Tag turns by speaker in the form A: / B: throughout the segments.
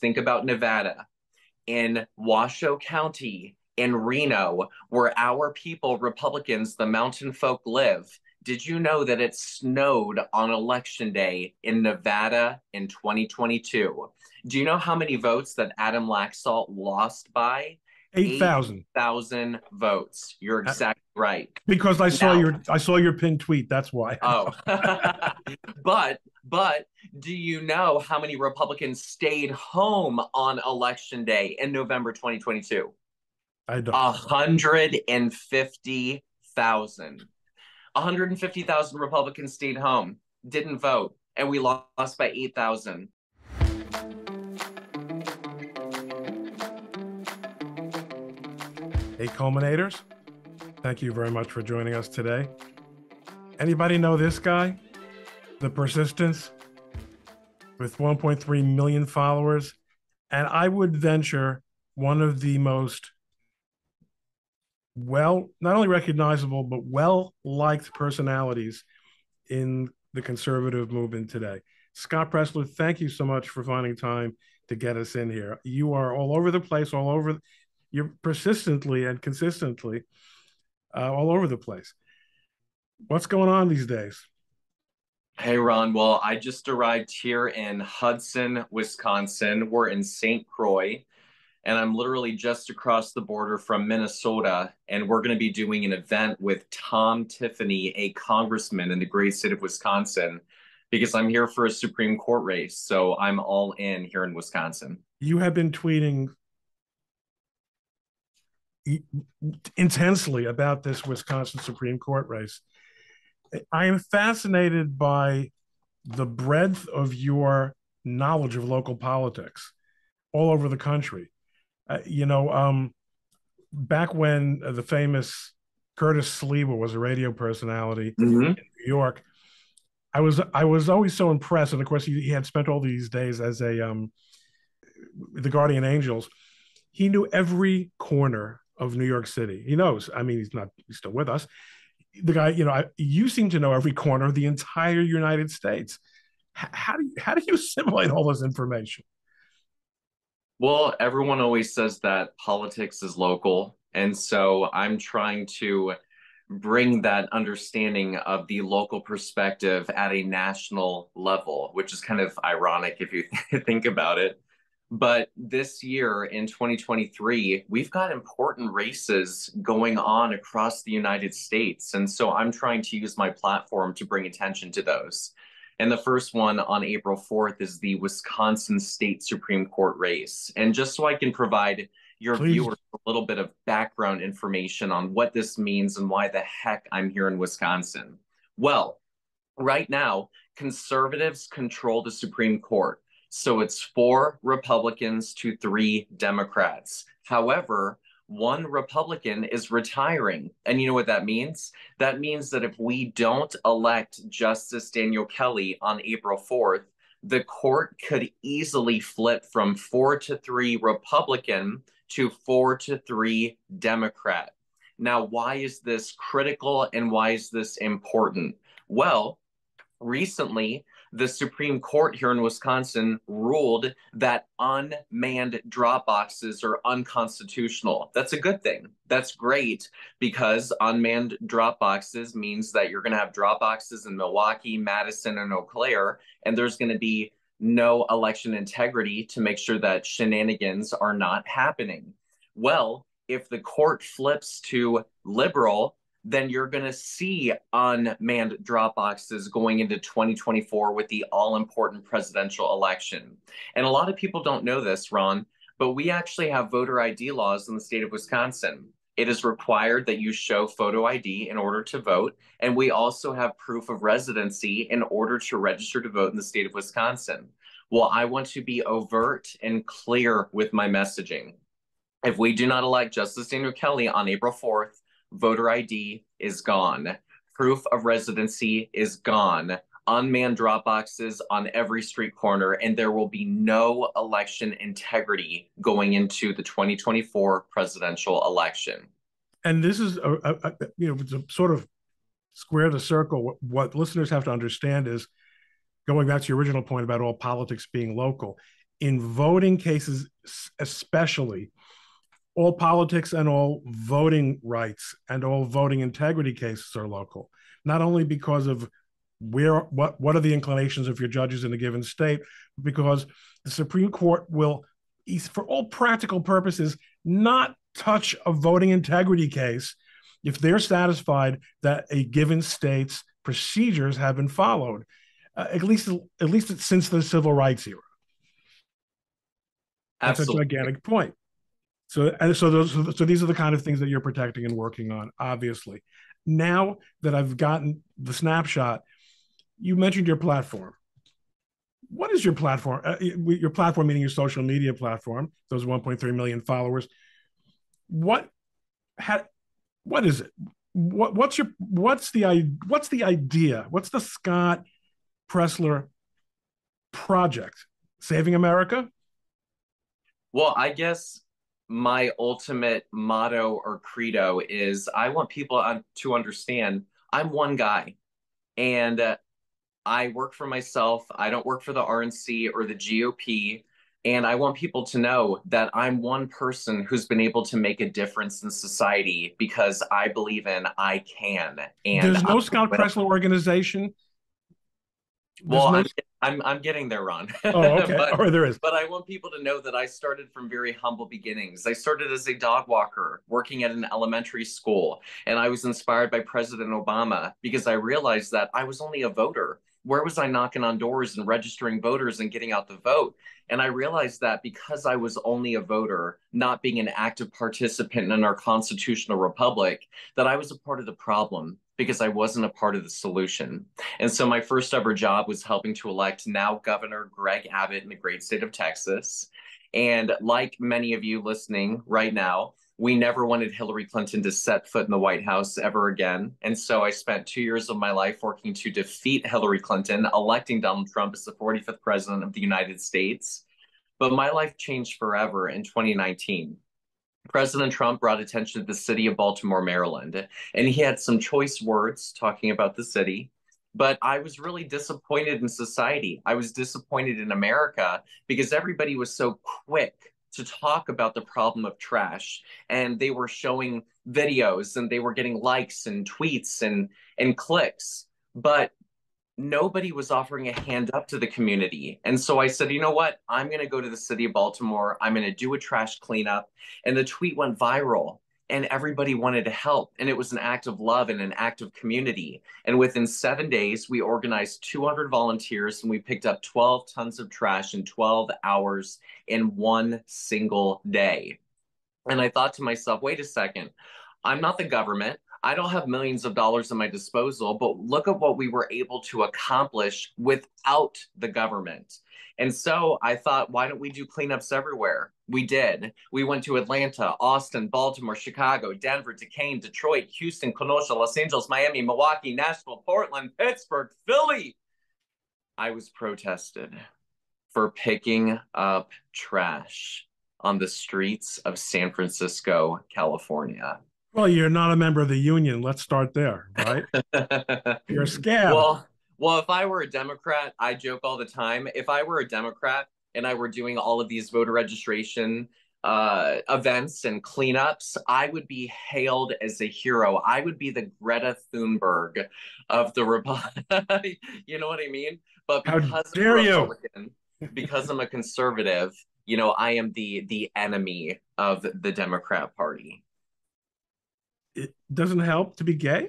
A: Think about Nevada, in Washoe County, in Reno, where our people, Republicans, the mountain folk, live. Did you know that it snowed on election day in Nevada in 2022? Do you know how many votes that Adam Laxalt lost by?
B: 8,000.
A: 8,000 votes. You're exactly right.
B: Because
A: Now,
B: I saw your pinned tweet. That's why.
A: oh, but do you know how many Republicans stayed home on election day in November 2022?
B: I don't.
A: 150,000. 150,000 Republicans stayed home, didn't vote, and we lost by 8,000.
B: Hey, culminators. Thank you very much for joining us today. Anybody know this guy? The Persistence with 1.3 million followers. And I would venture one of the most not only recognizable, but well-liked personalities in the conservative movement today. Scott Presler, thank you so much for finding time to get us in here. You are all over the place, you're persistently and consistently all over the place. What's going on these days?
A: Hey, Ron. Well, I just arrived here in Hudson, Wisconsin. We're in St. Croix, and I'm literally just across the border from Minnesota. And we're going to be doing an event with Tom Tiffany, a congressman in the great state of Wisconsin, because I'm here for a Supreme Court race. So I'm all in here in Wisconsin.
B: You have been tweeting intensely about this Wisconsin Supreme Court race. I am fascinated by the breadth of your knowledge of local politics all over the country. Back when the famous Curtis Sliwa was a radio personality in New York, I was always so impressed. And of course, he had spent all these days as the guardian angels. He knew every corner of New York City. He knows. I mean, he's still with us. The guy, you seem to know every corner of the entire United States. How do you assimilate all this information?
A: Well, everyone always says that politics is local. And so I'm trying to bring that understanding of the local perspective at a national level, which is kind of ironic if you think about it. But this year in 2023, we've got important races going on across the United States. And so I'm trying to use my platform to bring attention to those. And the first one on April 4th is the Wisconsin State Supreme Court race. And just so I can provide your
B: Please.
A: viewers a little bit of background information on what this means and why the heck I'm here in Wisconsin. Well, right now, conservatives control the Supreme Court. So it's 4 Republicans to 3 Democrats. However, one Republican is retiring. And you know what that means? That means that if we don't elect Justice Daniel Kelly on April 4th, the court could easily flip from 4 to 3 Republican to 4 to 3 Democrat. Now, why is this critical and why is this important? Well, recently, the Supreme Court here in Wisconsin ruled that unmanned drop boxes are unconstitutional. That's a good thing. That's great because unmanned drop boxes means that you're going to have drop boxes in Milwaukee, Madison, and Eau Claire, and there's going to be no election integrity to make sure that shenanigans are not happening. Well, if the court flips to liberal, then you're going to see unmanned drop boxes going into 2024 with the all-important presidential election. And a lot of people don't know this, Ron, but we actually have voter ID laws in the state of Wisconsin. It is required that you show photo ID in order to vote. And we also have proof of residency in order to register to vote in the state of Wisconsin. Well, I want to be overt and clear with my messaging. If we do not elect Justice Daniel Kelly on April 4th, voter ID is gone. Proof of residency is gone. Unmanned drop boxes on every street corner, and there will be no election integrity going into the 2024 presidential election.
B: And this is to sort of square the circle. What listeners have to understand is, going back to your original point about all politics being local, in voting cases, especially, all politics and all voting rights and all voting integrity cases are local, not only because of what are the inclinations of your judges in a given state, because the Supreme Court will, for all practical purposes, not touch a voting integrity case if they're satisfied that a given state's procedures have been followed, at least since the civil rights era. That's a
A: Absolutely.
B: gigantic point. So these are the kind of things that you're protecting and working on, obviously. Now that I've gotten the snapshot, you mentioned your platform. What is your platform? Your platform, meaning your social media platform, those 1.3 million followers. What ha, what is it? What's the idea? What's the Scott Presler project? Saving America?
A: Well, I guess my ultimate motto or credo is I want people to understand I'm one guy, and I work for myself. I don't work for the RNC or the GOP. And I want people to know that I'm one person who's been able to make a difference in society because I believe in I can. And
B: There's no Scott Presler organization. There's
A: well,
B: no.
A: I'm getting there, Ron.
B: Oh, okay.
A: but
B: All right, there is.
A: but I want people to know that I started from very humble beginnings. I started as a dog walker working at an elementary school, and I was inspired by President Obama because I realized that I was only a voter. Where was I knocking on doors and registering voters and getting out the vote? And I realized that because I was only a voter, not being an active participant in our constitutional republic, that I was a part of the problem because I wasn't a part of the solution. And so my first ever job was helping to elect now Governor Greg Abbott in the great state of Texas. And like many of you listening right now, we never wanted Hillary Clinton to set foot in the White House ever again. And so I spent 2 years of my life working to defeat Hillary Clinton, electing Donald Trump as the 45th president of the United States. But my life changed forever in 2019. President Trump brought attention to the city of Baltimore, Maryland, and he had some choice words talking about the city. But I was really disappointed in society. I was disappointed in America because everybody was so quick to talk about the problem of trash. And they were showing videos and they were getting likes and tweets and clicks. But nobody was offering a hand up to the community. And so I said, you know what? I'm going to go to the city of Baltimore. I'm going to do a trash cleanup. And the tweet went viral and everybody wanted to help. And it was an act of love and an act of community. And within 7 days, we organized 200 volunteers and we picked up 12 tons of trash in 12 hours in one single day. And I thought to myself, wait a second, I'm not the government. I don't have millions of dollars at my disposal, but look at what we were able to accomplish without the government. And so I thought, why don't we do cleanups everywhere? We did. We went to Atlanta, Austin, Baltimore, Chicago, Denver, Decatur, Detroit, Houston, Kenosha, Los Angeles, Miami, Milwaukee, Nashville, Portland, Pittsburgh, Philly. I was protested for picking up trash on the streets of San Francisco, California.
B: Well, you're not a member of the union. Let's start there, right? You're a scab.
A: well, well, if I were a Democrat, I joke all the time. If I were a Democrat and I were doing all of these voter registration events and cleanups, I would be hailed as a hero. I would be the Greta Thunberg of the Republic. You know what I mean? But
B: How
A: because I'm a
B: dare you?
A: Republican, because I'm a conservative, I am the enemy of the Democrat Party.
B: It doesn't help to be gay.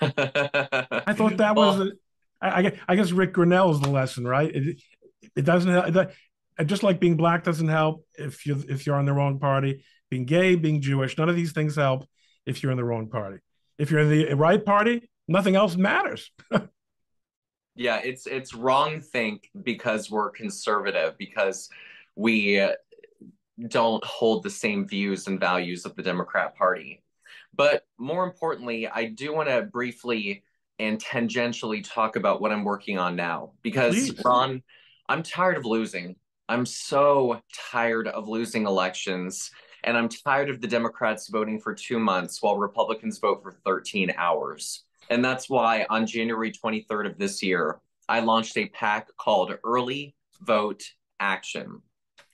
B: I thought that was,
A: Well,
B: I guess Rick Grinnell is the lesson, right? It doesn't help. Just like being black doesn't help if you're on the wrong party. Being gay, being Jewish, none of these things help if you're in the wrong party. If you're in the right party, nothing else matters.
A: yeah, it's wrong think because we're conservative because we don't hold the same views and values of the Democrat Party. But more importantly, I do want to briefly and tangentially talk about what I'm working on now because
B: Please.
A: Ron, I'm tired of losing. I'm so tired of losing elections. And I'm tired of the Democrats voting for 2 months while Republicans vote for 13 hours. And that's why on January 23rd of this year, I launched a PAC called Early Vote Action.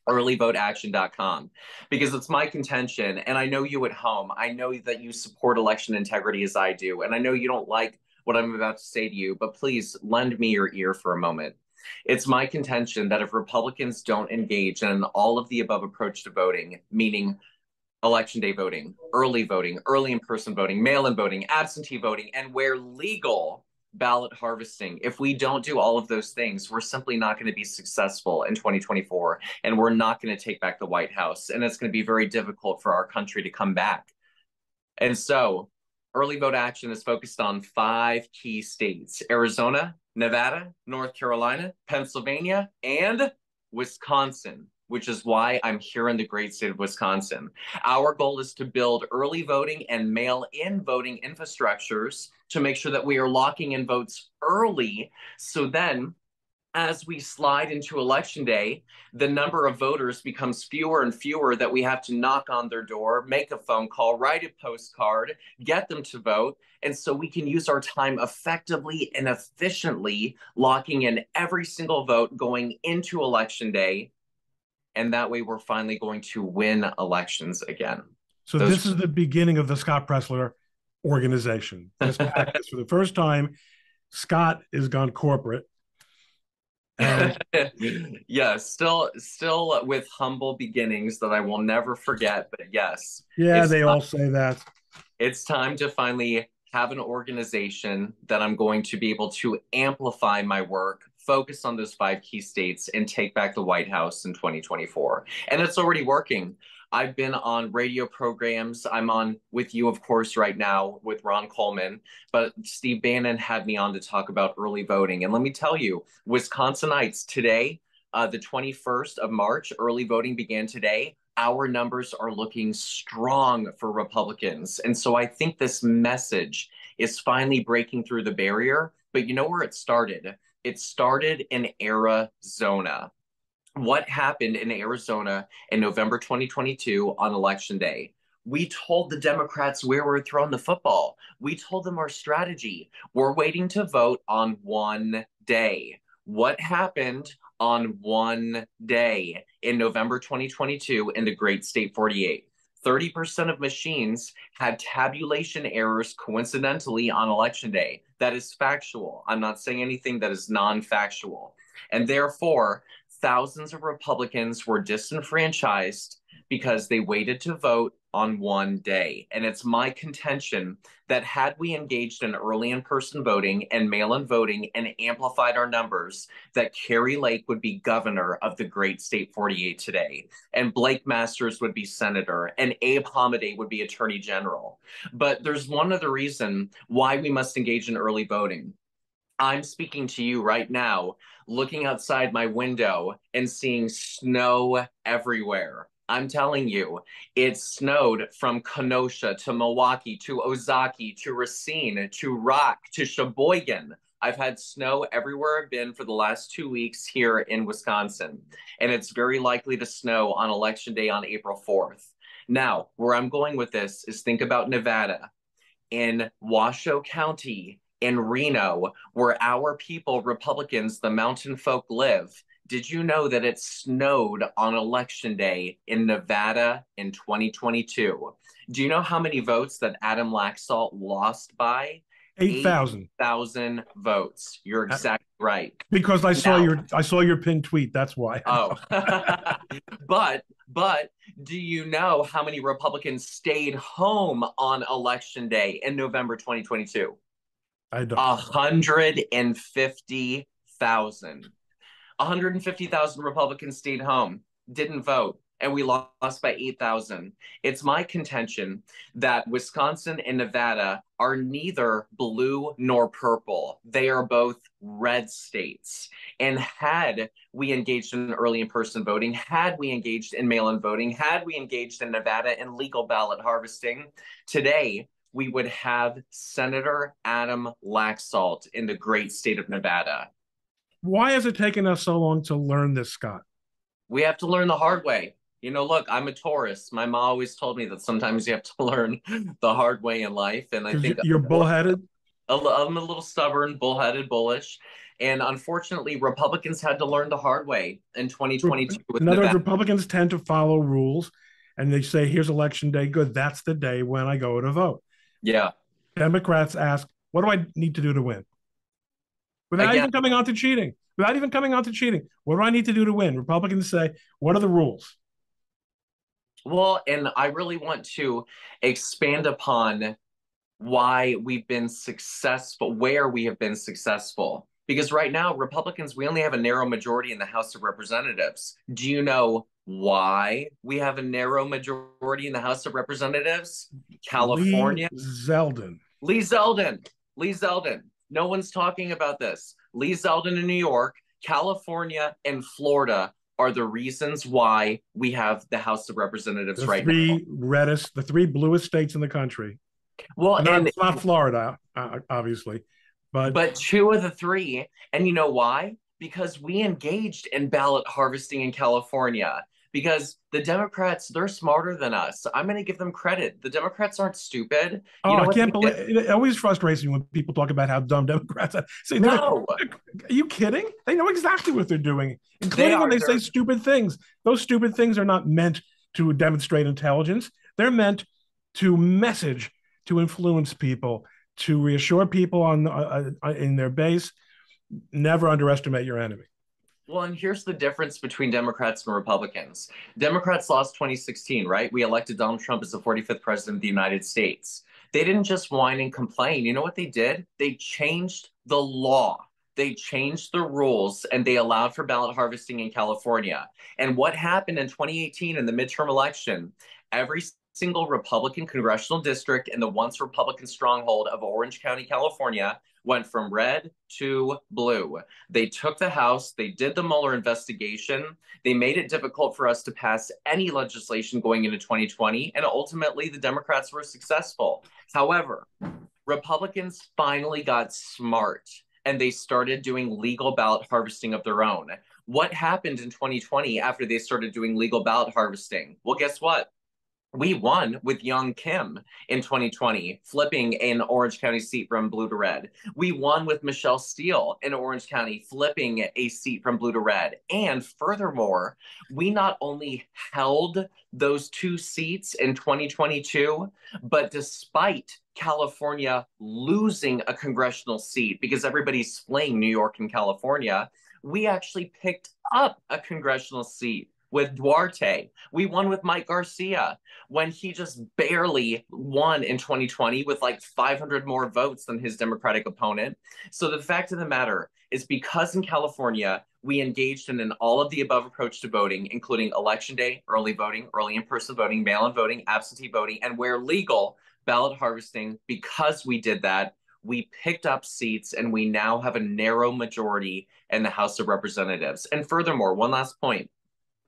A: earlyvoteaction.com, because it's my contention, and I know you at home, I know that you support election integrity as I do, and I know you don't like what I'm about to say to you, but please lend me your ear for a moment. It's my contention that if Republicans don't engage in an all of the above approach to voting, meaning election day voting, early in person voting, mail in voting, absentee voting, and where legal, ballot harvesting. If we don't do all of those things, we're simply not going to be successful in 2024, and we're not going to take back the White House. And it's going to be very difficult for our country to come back. And so, early vote action is focused on 5 key states: Arizona, Nevada, North Carolina, Pennsylvania, and Wisconsin, which is why I'm here in the great state of Wisconsin. Our goal is to build early voting and mail in voting infrastructures to make sure that we are locking in votes early. So then, as we slide into election day, the number of voters becomes fewer and fewer that we have to knock on their door, make a phone call, write a postcard, get them to vote. And so we can use our time effectively and efficiently, locking in every single vote going into election day. And that way we're finally going to win elections again.
B: So this is the beginning of the Scott Presler organization. This practice, for the first time, Scott is gone corporate.
A: And yeah, still with humble beginnings that I will never forget, but yes.
B: Yeah, they all say that.
A: It's time to finally have an organization that I'm going to be able to amplify my work, focus on those 5 key states, and take back the White House in 2024. And it's already working. I've been on radio programs. I'm on with you, of course, right now with Ron Coleman, but Steve Bannon had me on to talk about early voting. And let me tell you, Wisconsinites, today, the 21st of March, early voting began today. Our numbers are looking strong for Republicans. And so I think this message is finally breaking through the barrier. But you know where it started? It started in Arizona. What happened in Arizona in November 2022 on election day? We told the Democrats where we're throwing the football. We told them our strategy. We're waiting to vote on one day. What happened on one day in November 2022 in the great state 48? 30% of machines had tabulation errors coincidentally on election day. That is factual. I'm not saying anything that is non-factual. And therefore, thousands of Republicans were disenfranchised because they waited to vote on one day. And it's my contention that had we engaged in early in-person voting and mail-in voting and amplified our numbers, that Kari Lake would be governor of the great state 48 today, and Blake Masters would be senator, and Abe Hamadeh would be attorney general. But there's one other reason why we must engage in early voting. I'm speaking to you right now, looking outside my window and seeing snow everywhere. I'm telling you, it snowed from Kenosha to Milwaukee to Ozaki to Racine to Rock to Sheboygan. I've had snow everywhere I've been for the last 2 weeks here in Wisconsin, and it's very likely to snow on Election Day on April 4th. Now, where I'm going with this is think about Nevada. In Washoe County, in Reno, where our people, Republicans, the mountain folk, live. Did you know that it snowed on Election Day in Nevada in 2022? Do you know how many votes that Adam Laxalt lost by?
B: 8,000.
A: 8,000 votes. You're exactly right.
B: Because I saw your pinned tweet. That's why.
A: Oh, but do you know how many Republicans stayed home on Election Day in November 2022?
B: I don't.
A: 150,000. 150,000 Republicans stayed home, didn't vote, and we lost by 8,000. It's my contention that Wisconsin and Nevada are neither blue nor purple. They are both red states. And had we engaged in early in-person voting, had we engaged in mail-in voting, had we engaged in Nevada in legal ballot harvesting, today we would have Senator Adam Laxalt in the great state of Nevada.
B: Why has it taken us so long to learn this, Scott?
A: We have to learn the hard way. You know, look, I'm a Taurus. My mom always told me that sometimes you have to learn the hard way in life. And I think
B: you're bullheaded.
A: I'm a little stubborn, bullheaded, bullish. And unfortunately, Republicans had to learn the hard way in 2022 with
B: In other words,
A: Nevada.
B: Republicans tend to follow rules, and they say, "Here's election day. Good. That's the day when I go to vote."
A: Yeah.
B: Democrats ask, "What do I need to do to win?" Without
A: Again,
B: even coming on to cheating. Without even coming on to cheating. What do I need to do to win? Republicans say, "What are the rules?"
A: well, and I really want to expand upon why we've been successful, where we have been successful. Because right now, Republicans, we only have a narrow majority in the House of Representatives. Do you know why we have a narrow majority in the House of Representatives?
B: Lee
A: California.
B: Zeldin.
A: Lee Zeldin. Lee Zeldin. No one's talking about this. Lee Zeldin in New York, California, and Florida are the reasons why we have the House of Representatives
B: The
A: right now.
B: three reddest, the three bluest states in the country.
A: Well,
B: Not,
A: and
B: it's not Florida, obviously, but
A: but two of the three, and you know why? Because we engaged in ballot harvesting in California. Because the Democrats, they're smarter than us. I'm going to give them credit. The Democrats aren't stupid.
B: oh,
A: You know
B: I
A: what
B: can't
A: they did?
B: believe it. Always frustrates me when people talk about how dumb Democrats are. See,
A: No,
B: are you kidding? They know exactly what they're doing,
A: they
B: including when
A: are.
B: they say stupid things. Those stupid things are not meant to demonstrate intelligence. They're meant to message, to influence people, to reassure people on in their base. Never underestimate your enemy.
A: Well, and here's the difference between Democrats and Republicans. Democrats lost 2016, right? We elected Donald Trump as the 45th president of the United States. They didn't just whine and complain. You know what they did? They changed the law. They changed the rules and they allowed for ballot harvesting in California. And what happened in 2018 in the midterm election? Every single Republican congressional district in the once Republican stronghold of Orange County, California, went from red to blue. They took the House, they did the Mueller investigation, they made it difficult for us to pass any legislation going into 2020, and ultimately the Democrats were successful. However, Republicans finally got smart and they started doing legal ballot harvesting of their own. What happened in 2020 after they started doing legal ballot harvesting? Well, guess what? We won with Young Kim in 2020, flipping an Orange County seat from blue to red. We won with Michelle Steele in Orange County, flipping a seat from blue to red. And furthermore, we not only held those two seats in 2022, but despite California losing a congressional seat because everybody's fleeing New York and California, we actually picked up a congressional seat with Duarte. We won with Mike Garcia when he just barely won in 2020 with like 500 more votes than his Democratic opponent. So the fact of the matter is because in California, we engaged in an all of the above approach to voting, including election day, early voting, early in-person voting, mail-in voting, absentee voting, and where legal, ballot harvesting. Because we did that, we picked up seats and we now have a narrow majority in the House of Representatives. And furthermore, one last point,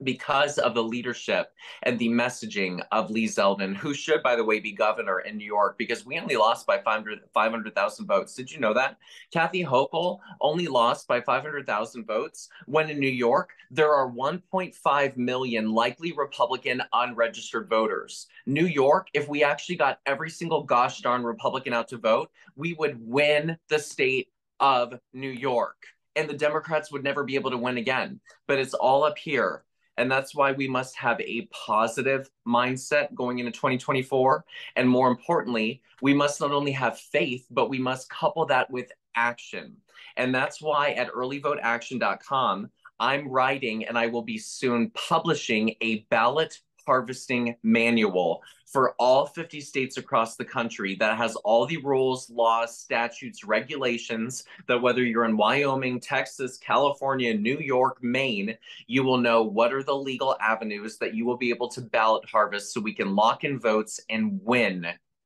A: because of the leadership and the messaging of Lee Zeldin, who should, by the way, be governor in New York, because we only lost by 500,000 votes. Did you know that? Kathy Hochul only lost by 500,000 votes, when in New York, there are 1.5 million likely Republican unregistered voters. New York, if we actually got every single gosh darn Republican out to vote, we would win the state of New York. And the Democrats would never be able to win again. But it's all up here. And that's why we must have a positive mindset going into 2024. And more importantly, we must not only have faith, but we must couple that with action. And that's why at earlyvoteaction.com, I'm writing and I will be soon publishing a ballot harvesting manual for all 50 states across the country that has all the rules, laws, statutes, regulations that whether you're in Wyoming, Texas, California, New York, Maine, you will know what are the legal avenues that you will be able to ballot harvest so we can lock in votes and win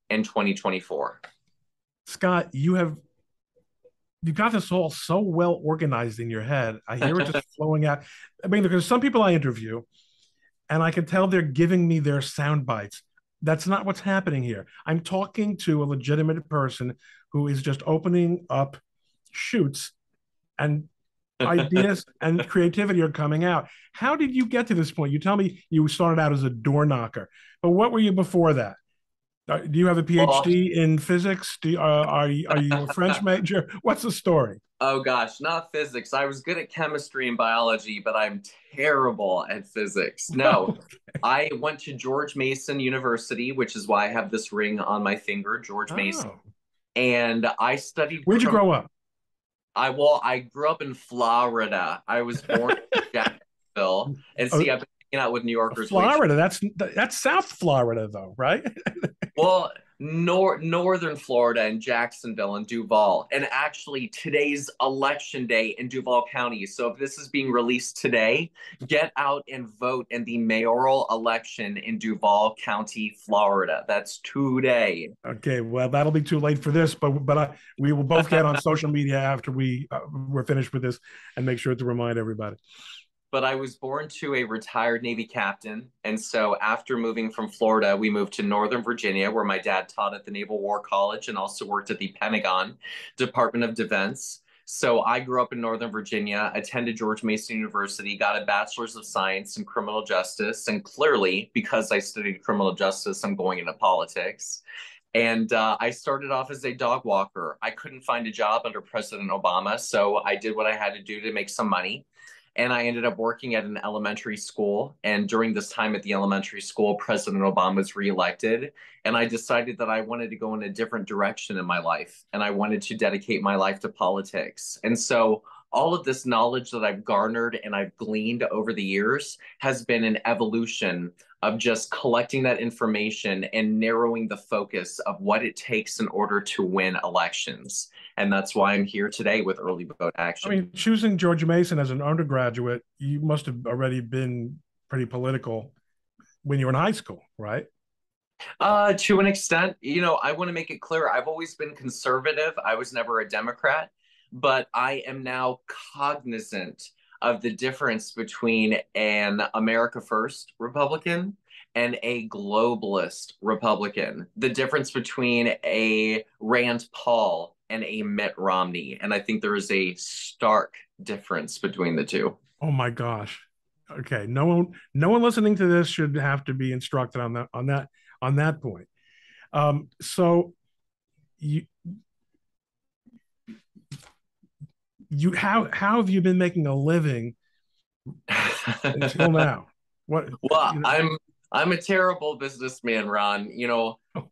A: in 2024.
B: Scott, you've got this all so well organized in your head. I hear it just flowing out. I mean, there's some people I interview, and I can tell they're giving me their sound bites. That's not what's happening here. I'm talking to a legitimate person who is just opening up shoots, and ideas and creativity are coming out. How did you get to this point? You tell me you started out as a door knocker, but what were you before that? Do you have a
A: Well,
B: PhD in physics? Are you a French major? What's the story?
A: oh gosh, not physics. I was good at chemistry and biology, but I'm terrible at physics. No, I went to George Mason University, which is why I have this ring on my finger, George Mason.
B: Oh,
A: And I studied
B: where'd you
A: criminal.
B: grow up?
A: I grew up in Florida. I was born in Jacksonville. And see, I've been hanging out with New Yorkers way too.
B: Florida. That's South Florida, though, right?
A: Well, northern Florida and Jacksonville and Duval. And actually, today's election day in Duval County. So if this is being released today, get out and vote in the mayoral election in Duval County, Florida. That's today.
B: Okay, well, that'll be too late for this, but we will both get on social media after we're finished with this and make sure to remind everybody.
A: But I was born to a retired Navy captain. And so after moving from Florida, we moved to Northern Virginia, where my dad taught at the Naval War College and also worked at the Pentagon Department of Defense. So I grew up in Northern Virginia, attended George Mason University, got a bachelor's of science in criminal justice. And clearly, because I studied criminal justice, I'm going into politics. And I started off as a dog walker. I couldn't find a job under President Obama, so I did what I had to do to make some money. And I ended up working at an elementary school. And during this time at the elementary school, President Obama was reelected. And I decided that I wanted to go in a different direction in my life. And I wanted to dedicate my life to politics. And so all of this knowledge that I've garnered and I've gleaned over the years has been an evolution of just collecting that information and narrowing the focus of what it takes in order to win elections. And that's why I'm here today with Early Vote
B: I
A: Action.
B: mean, choosing George Mason as an undergraduate, you must have already been pretty political when you were in high school, right?
A: To an extent, I want to make it clear I've always been conservative. I was never a Democrat, but I am now cognizant of the difference between an America First Republican and a globalist Republican, the difference between a Rand Paul and a Mitt Romney. And I think there is a stark difference between the two.
B: Oh my gosh. Okay, no one listening to this should have to be instructed on that point. So you how have you been making a living until now? What
A: Well,
B: you know?
A: I'm a terrible businessman, Ron.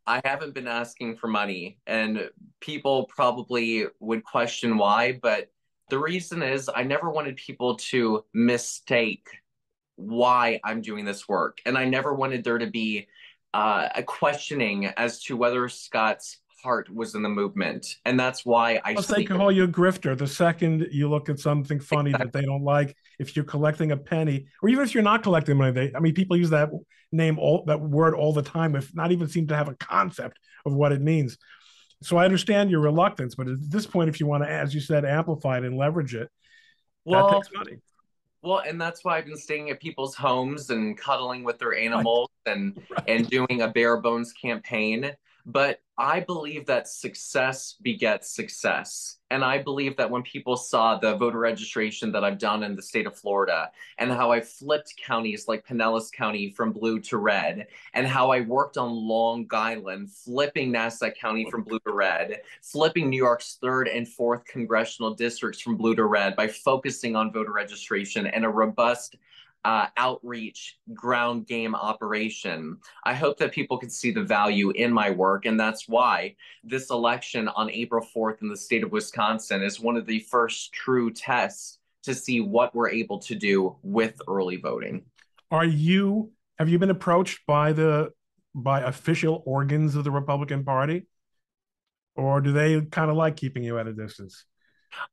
A: I haven't been asking for money, and people probably would question why, but the reason is I never wanted people to mistake why I'm doing this work. And I never wanted there to be a questioning as to whether Scott's heart was in the movement. And that's why I
B: Plus, they
A: speak.
B: call you a grifter the second you look at something funny that they don't like. If you're collecting a penny, or even if you're not collecting money, I mean, people use that word all the time, if not even seem to have a concept of what it means. So I understand your reluctance, but at this point, if you want to, as you said, amplify it and leverage it, that
A: Well,
B: takes money.
A: Well, and that's why I've been staying at people's homes and cuddling with their
B: Right,
A: animals and
B: right.
A: doing a bare bones campaign. But I believe that success begets success. And I believe that when people saw the voter registration that I've done in the state of Florida and how I flipped counties like Pinellas County from blue to red, and how I worked on Long Island, flipping Nassau County from blue to red, flipping New York's third and fourth congressional districts from blue to red by focusing on voter registration and a robust outreach ground game operation. I hope that people can see the value in my work. And that's why this election on April 4th in the state of Wisconsin is one of the first true tests to see what we're able to do with early voting.
B: Are you have you been approached by official organs of the Republican Party, or do they kind of like keeping you at a distance?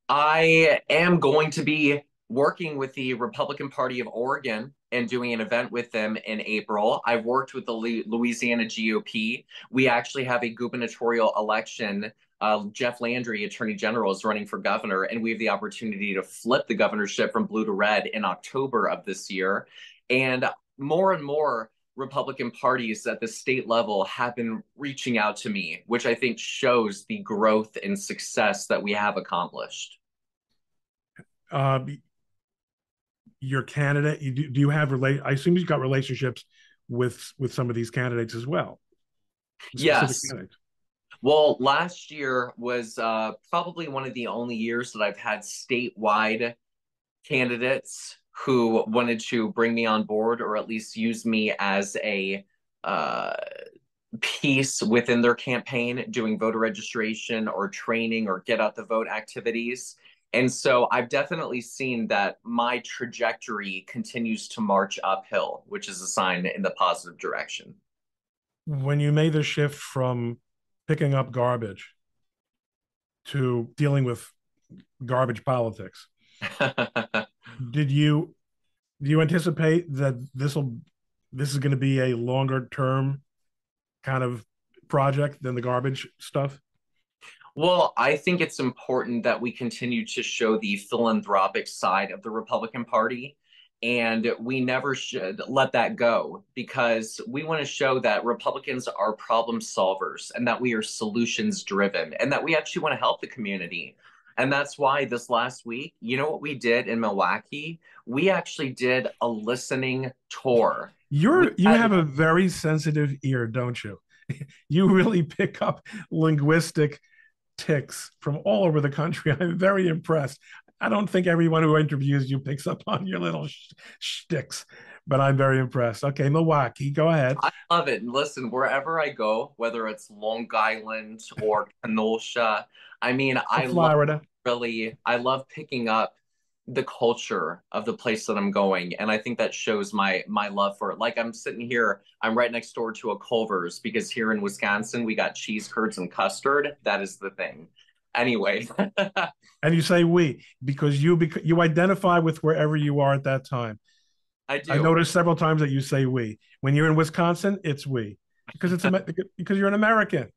A: I am going to be working with the Republican Party of Oregon and doing an event with them in April. I've worked with the Louisiana GOP. We actually have a gubernatorial election. Jeff Landry, Attorney General, is running for governor, and we have the opportunity to flip the governorship from blue to red in October of this year. And more Republican parties at the state level have been reaching out to me, which I think shows the growth and success that we have accomplished.
B: Uh, your candidate, do you have I assume you've got relationships with some of these candidates as well. specific
A: Yes.
B: candidates?
A: Well, last year was probably one of the only years that I've had statewide candidates who wanted to bring me on board or at least use me as a uh, piece within their campaign, doing voter registration or training or get out the vote activities. And so I've definitely seen that my trajectory continues to march uphill, which is a sign in the positive direction.
B: When you made the shift from picking up garbage to dealing with garbage politics, did you do you anticipate that this is going to be a longer term kind of project than the garbage stuff?
A: Well, I think it's important that we continue to show the philanthropic side of the Republican Party. And we never should let that go because we want to show that Republicans are problem solvers and that we are solutions driven and that we actually want to help the community. And that's why this last week, you know what we did in Milwaukee? We actually did a listening tour. We
B: You
A: had
B: have a very sensitive ear, don't you? You really pick up linguistic ticks from all over the country. I'm very impressed. I don't think everyone who interviews you picks up on your little shticks, but I'm very impressed. Okay, Milwaukee, go ahead.
A: I love it. And listen, wherever I go, whether it's Long Island or Kenosha, I mean,
B: Florida.
A: I love picking up the culture of the place that I'm going. And I think that shows my love for it. Like I'm sitting here, I'm right next door to a Culver's because here in Wisconsin we got cheese curds and custard. That is the thing. Anyway,
B: And you say we because you identify with wherever you are at that time.
A: I
B: I
A: do.
B: noticed several times that you say we. When you're in Wisconsin, it's we because because you're an American.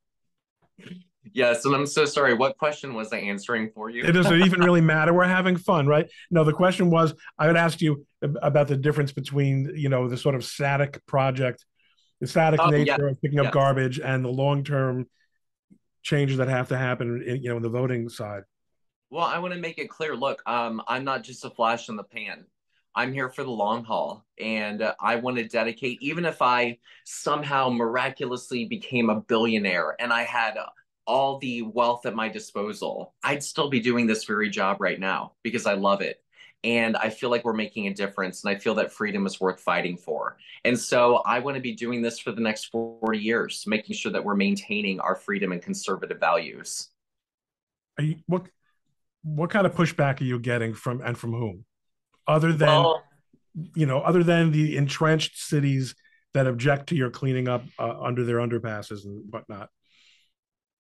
A: Yes, and I'm so sorry. What question was I answering for you?
B: It doesn't even really matter. We're having fun, right? No, the question was I had asked you about the difference between, the sort of static project, the static
A: Oh, yeah.
B: nature of picking up
A: Yes.
B: garbage and the long-term changes that have to happen in the voting side.
A: Well, I want to make it clear. Look, I'm not just a flash in the pan. I'm here for the long haul, and I want to dedicate. Even if I somehow miraculously became a billionaire and I had all the wealth at my disposal, I'd still be doing this very job right now because I love it. And I feel like we're making a difference, and I feel that freedom is worth fighting for. And so I want to be doing this for the next 40 years, making sure that we're maintaining our freedom and conservative values.
B: What kind of pushback are you getting from whom? Other than
A: Well,
B: other than the entrenched cities that object to your cleaning up under their underpasses and whatnot.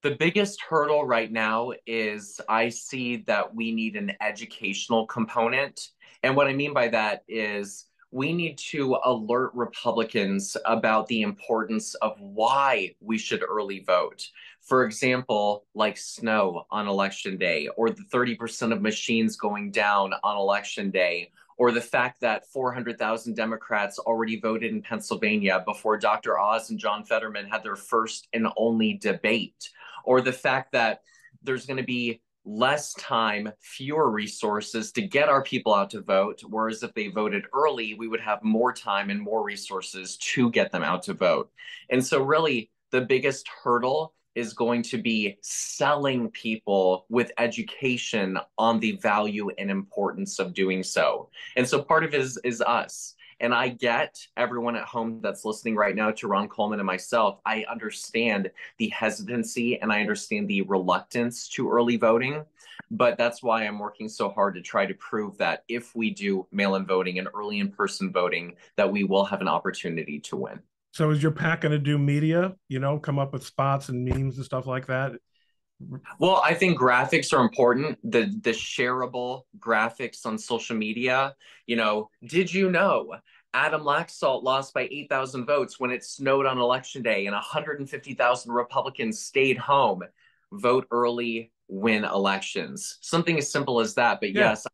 A: the biggest hurdle right now is I see that we need an educational component. And what I mean by that is we need to alert Republicans about the importance of why we should early vote. For example, like snow on election day, or the 30% of machines going down on election day, or the fact that 400,000 Democrats already voted in Pennsylvania before Dr. Oz and John Fetterman had their first and only debate, or the fact that there's going to be less time, fewer resources to get our people out to vote. Whereas if they voted early, we would have more time and more resources to get them out to vote. And so, really, the biggest hurdle is going to be selling people with education on the value and importance of doing so. And so, part of it is us. And I get everyone at home that's listening right now to Ron Coleman and myself. I understand the hesitancy and I understand the reluctance to early voting. But that's why I'm working so hard to try to prove that if we do mail in voting and early in person voting, that we will have an opportunity to win.
B: So is your pack going to do media? Come up with spots and memes and stuff like that?
A: Well, I think graphics are important. The shareable graphics on social media. Did you know Adam Laxalt lost by 8,000 votes when it snowed on election day and 150,000 Republicans stayed home? Vote early, win elections. Something as simple as that. But
B: Yeah.
A: yes,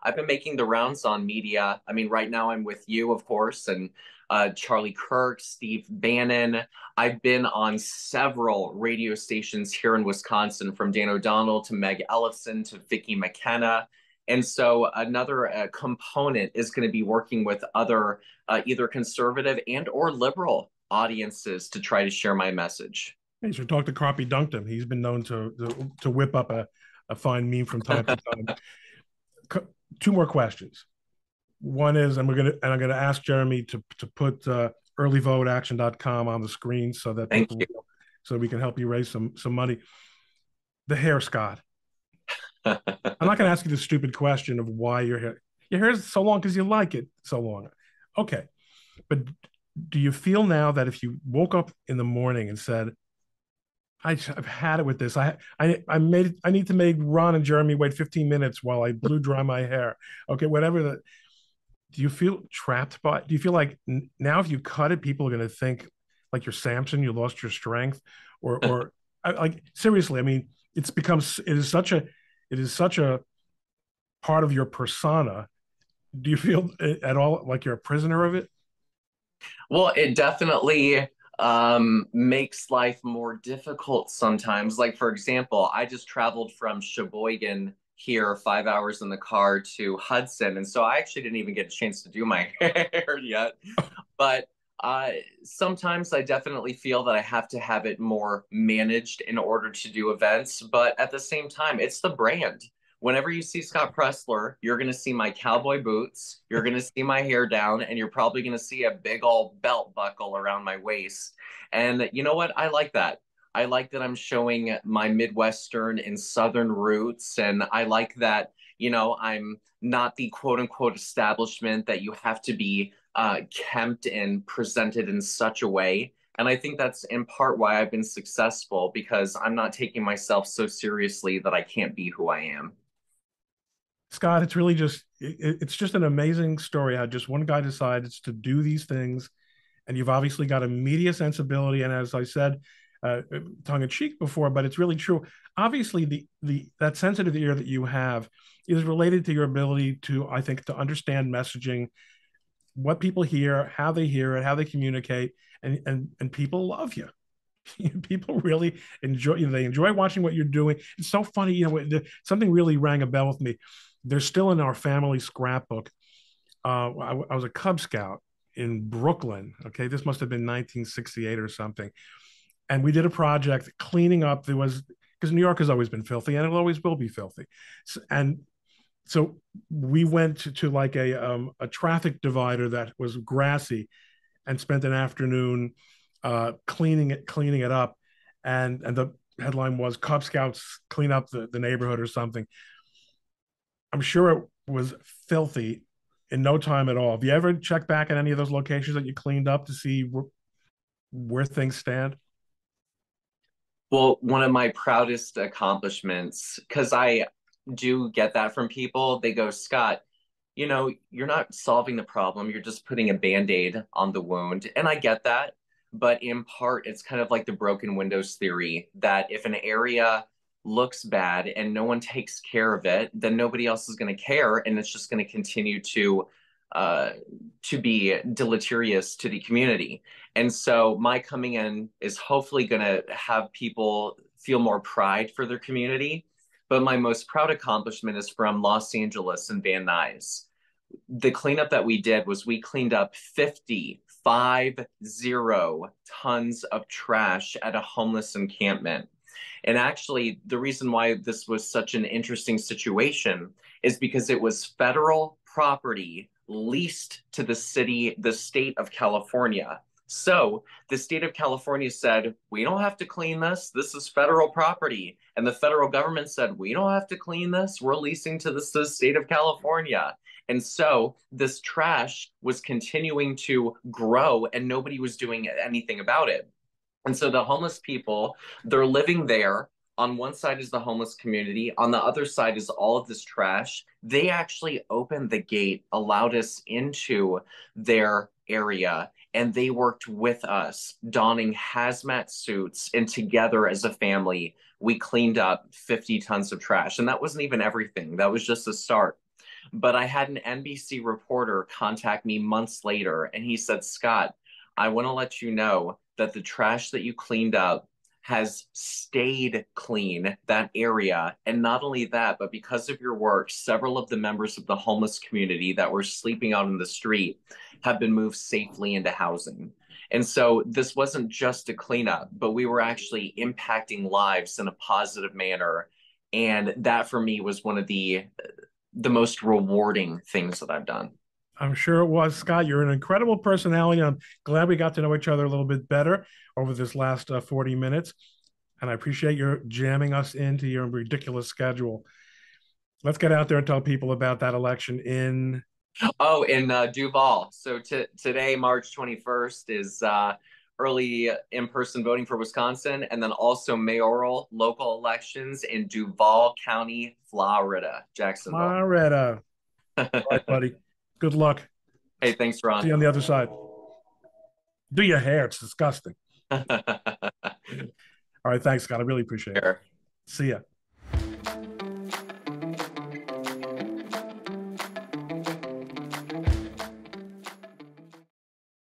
A: I've been making the rounds on media. I mean, right now I'm with you, of course, and Charlie Kirk, Steve Bannon. I've been on several radio stations here in Wisconsin, from Dan O'Donnell to Meg Ellison to Vicki McKenna. And so another component is going to be working with other either conservative and or liberal audiences to try to share my message.
B: You should talk to Crappie Dunkton. He's been known to whip up a fine meme from time to time. Two more questions. One is, I'm gonna ask Jeremy to put earlyvoteaction.com on the screen so that
A: Thank
B: people,
A: you.
B: so we can help you raise some money. The hair, Scott.
A: Well,
B: I'm not gonna ask you the stupid question of why your hair is so long because you like it so long. Okay, but do you feel now that if you woke up in the morning and said, I've had it with this. I need to make Ron and Jeremy wait 15 minutes while I blew dry my hair. Okay, whatever the, do you feel trapped by, do you feel like now if you cut it, people are going to think like you're Samson, you lost your strength, or like seriously, I mean, it is such a part of your persona. Do you feel at all like you're a prisoner of it?
A: it definitely makes life more difficult sometimes. Like, for example, I just traveled from Sheboygan here, 5 hours in the car to Hudson. And so I actually didn't even get a chance to do my hair yet. But uh, sometimes I definitely feel that I have to have it more managed in order to do events. But at the same time, it's the brand. Whenever you see Scott Presler, you're going to see my cowboy boots, you're going to see my hair down, and you're probably going to see a big old belt buckle around my waist. And you know what? I like that. I like that I'm showing my Midwestern and Southern roots. And I like that, I'm not the quote unquote establishment that you have to be kempt and presented in such a way. And I think that's in part why I've been successful because I'm not taking myself so seriously that I can't be who I am.
B: Scott, it's just an amazing story how just one guy decides to do these things, and you've obviously got a media sensibility. And as I said, tongue in cheek before, but it's really true. Obviously, the that sensitive ear that you have is related to your ability to, I think, to understand messaging, what people hear it, how they communicate, and people love you. People really enjoy, they enjoy watching what you're doing. It's so funny, something really rang a bell with me. They're still in our family scrapbook. I was a Cub Scout in Brooklyn. Okay, this must have been 1968 or something, and we did a project cleaning up. There was, because New York has always been filthy and it always will be filthy, and so we went to like a traffic divider that was grassy, and spent an afternoon cleaning it up, and the headline was Cub Scouts clean up the neighborhood or something. I'm sure it was filthy in no time at all. Have you ever checked back at any of those locations that you cleaned up to see where things stand?
A: Well, one of my proudest accomplishments, because I do get that from people, they go, Scott, you're not solving the problem. You're just putting a band-aid on the wound. And I get that. But in part, it's kind of like the broken windows theory that if an area looks bad and no one takes care of it, then nobody else is going to care. And it's just going to continue uh, to be deleterious to the community. And so my coming in is hopefully going to have people feel more pride for their community. But my most proud accomplishment is from Los Angeles and Van Nuys. The cleanup that we did was we cleaned up 50 tons of trash at a homeless encampment. And actually, the reason why this was such an interesting situation is because it was federal property leased to the state of California. So the state of California said, we don't have to clean this. This is federal property. And the federal government said, we don't have to clean this. We're leasing to the state of California. And so this trash was continuing to grow and nobody was doing anything about it. And so the homeless people, they're living there. On one side is the homeless community. On the other side is all of this trash. They actually opened the gate, allowed us into their area, and they worked with us, donning hazmat suits. And together as a family, we cleaned up 50 tons of trash. And that wasn't even everything, that was just a start. But I had an NBC reporter contact me months later, and he said, Scott, I want to let you know that the trash that you cleaned up has stayed clean, that area. And not only that, but because of your work, several of the members of the homeless community that were sleeping out in the street have been moved safely into housing. And so this wasn't just a cleanup, but we were actually impacting lives in a positive manner. And that for me was one of the most rewarding things that I've done.
B: I'm sure it was. Scott, you're an incredible personality. I'm glad we got to know each other a little bit better over this last 40 minutes. And I appreciate your jamming us into your ridiculous schedule. Let's get out there and tell people about that election in.
A: Oh, in Duval. So today, March 21st, is early in-person voting for Wisconsin, and then also mayoral local elections in Duval County, Florida, Jacksonville.
B: Florida. All right, buddy. Good luck.
A: Hey, thanks,
B: See
A: Ron.
B: you on the other side. Do your hair. It's disgusting. All right. Thanks, Scott. I really appreciate it.
A: Sure.
B: See ya.